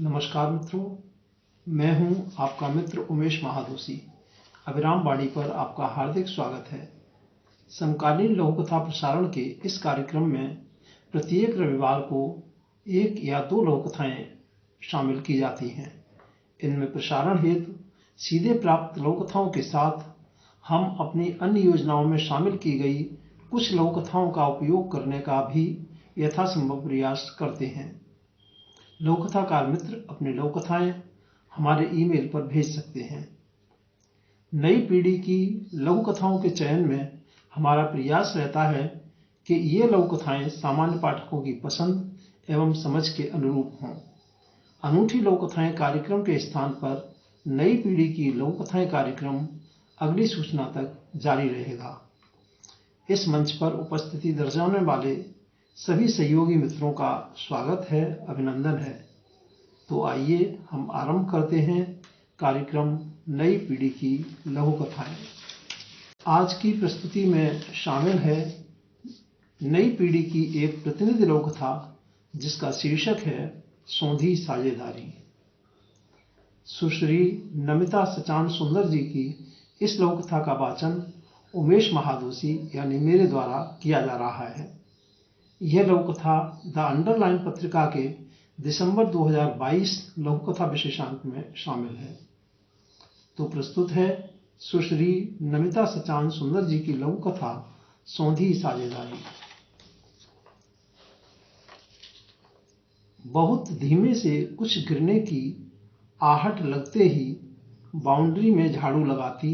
नमस्कार मित्रों, मैं हूं आपका मित्र उमेश महादोशी। अभिराम बाड़ी पर आपका हार्दिक स्वागत है। समकालीन लघु कथा प्रसारण के इस कार्यक्रम में प्रत्येक रविवार को एक या दो लघु कथाएं शामिल की जाती हैं। इनमें प्रसारण हेतु सीधे प्राप्त लघु कथाओं के साथ हम अपनी अन्य योजनाओं में शामिल की गई कुछ लघु कथाओं का उपयोग करने का भी यथासंभव प्रयास करते हैं। लघु कथाकार मित्र अपनी लघु कथाएं हमारे ईमेल पर भेज सकते हैं। नई पीढ़ी की लघु कथाओं के चयन में हमारा प्रयास रहता है कि ये लघु कथाएं सामान्य पाठकों की पसंद एवं समझ के अनुरूप हों। अनूठी लघु कथाएं कार्यक्रम के स्थान पर नई पीढ़ी की लघु कथाएं कार्यक्रम अगली सूचना तक जारी रहेगा। इस मंच पर उपस्थिति दर्शाने वाले सभी सहयोगी मित्रों का स्वागत है, अभिनंदन है। तो आइए हम आरंभ करते हैं कार्यक्रम नई पीढ़ी की लघु कथाएं। आज की प्रस्तुति में शामिल है नई पीढ़ी की एक प्रतिनिधि लघु कथा जिसका शीर्षक है सोंधी साझेदारी। सुश्री नमिता सचान सुंदर जी की इस लघु कथा का वाचन उमेश महादोशी यानी मेरे द्वारा किया जा रहा है। यह लघु कथा द अंडरलाइन पत्रिका के दिसंबर 2022 लघु कथा विशेषांक में शामिल है। तो प्रस्तुत है सुश्री नमिता सचान सुंदर जी की लघु कथा सोंधी साझेदारी। बहुत धीमे से कुछ गिरने की आहट लगते ही बाउंड्री में झाड़ू लगाती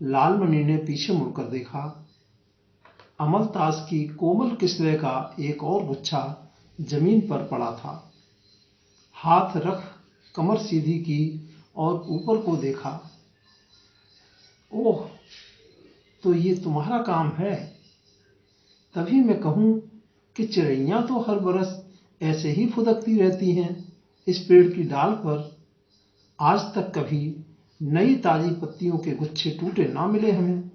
लालमणि ने पीछे मुड़कर देखा। अमलतास की कोमल किस्वे का एक और गुच्छा जमीन पर पड़ा था। हाथ रख कमर सीधी की और ऊपर को देखा। ओह, तो ये तुम्हारा काम है। तभी मैं कहूं कि चिड़ैयां तो हर बरस ऐसे ही फुदकती रहती हैं इस पेड़ की डाल पर। आज तक कभी नई ताजी पत्तियों के गुच्छे टूटे ना मिले हमें।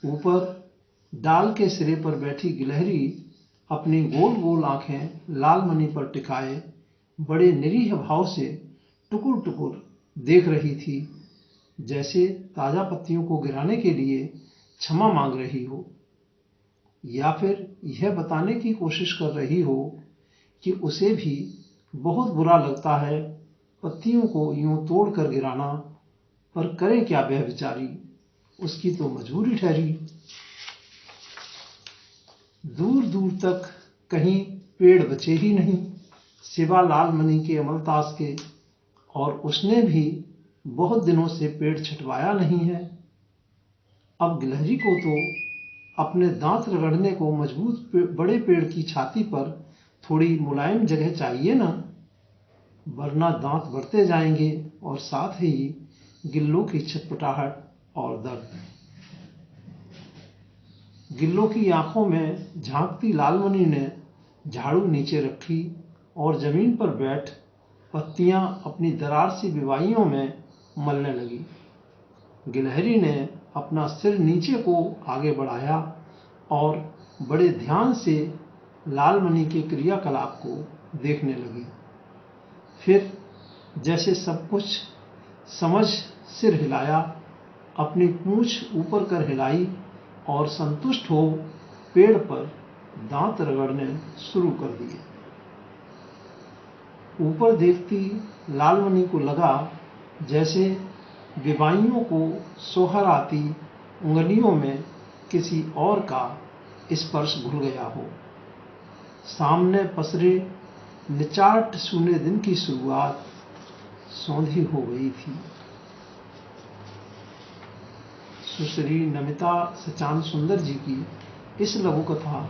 ऊपर डाल के सिरे पर बैठी गिलहरी अपनी गोल गोल आंखें लालमणि पर टिकाए बड़े निरीह भाव से टुकुर टुकुर देख रही थी, जैसे ताजा पत्तियों को गिराने के लिए क्षमा मांग रही हो, या फिर यह बताने की कोशिश कर रही हो कि उसे भी बहुत बुरा लगता है पत्तियों को यूं तोड़ कर गिराना, पर करे क्या वह बेचारी, उसकी तो मजबूरी ठहरी। दूर दूर तक कहीं पेड़ बचे ही नहीं सिवा लालमणि के अमलतास के, और उसने भी बहुत दिनों से पेड़ छटवाया नहीं है। अब गिलहरी को तो अपने दांत रगड़ने को मजबूत बड़े पेड़ की छाती पर थोड़ी मुलायम जगह चाहिए ना, वरना दांत बढ़ते जाएंगे और साथ ही गिल्लों की छटपटाहट और दर्द। गिल्लों की आंखों में झांकती लालमणि ने झाड़ू नीचे रखी और जमीन पर बैठ पत्तियां अपनी दरार सी विवाइयों में मलने लगी। गिलहरी ने अपना सिर नीचे को आगे बढ़ाया और बड़े ध्यान से लालमणि के क्रियाकलाप को देखने लगी। फिर जैसे सब कुछ समझ सिर हिलाया, अपनी पूंछ ऊपर कर हिलाई और संतुष्ट हो पेड़ पर दांत रगड़ने शुरू कर दिए। ऊपर देखती लालमणि को लगा जैसे विवाइयों को सोहर आती उंगलियों में किसी और का स्पर्श घुल गया हो। सामने पसरे निचाट सूने दिन की शुरुआत सौंधी हो गई थी। सुश्री नमिता सचान सुंदर जी की इस लघु कथा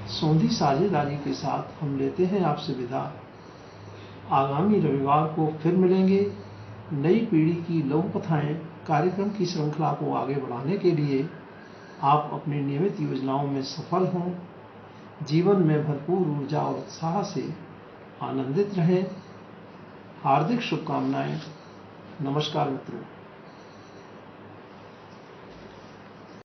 सोंधी साझेदारी के साथ हम लेते हैं आपसे विदा। आगामी रविवार को फिर मिलेंगे। नई पीढ़ी की लघु कथाएं कार्यक्रम की श्रृंखला को आगे बढ़ाने के लिए आप अपनी नियमित योजनाओं में सफल हों, जीवन में भरपूर ऊर्जा और उत्साह से आनंदित रहें। हार्दिक शुभकामनाएं। नमस्कार मित्रों।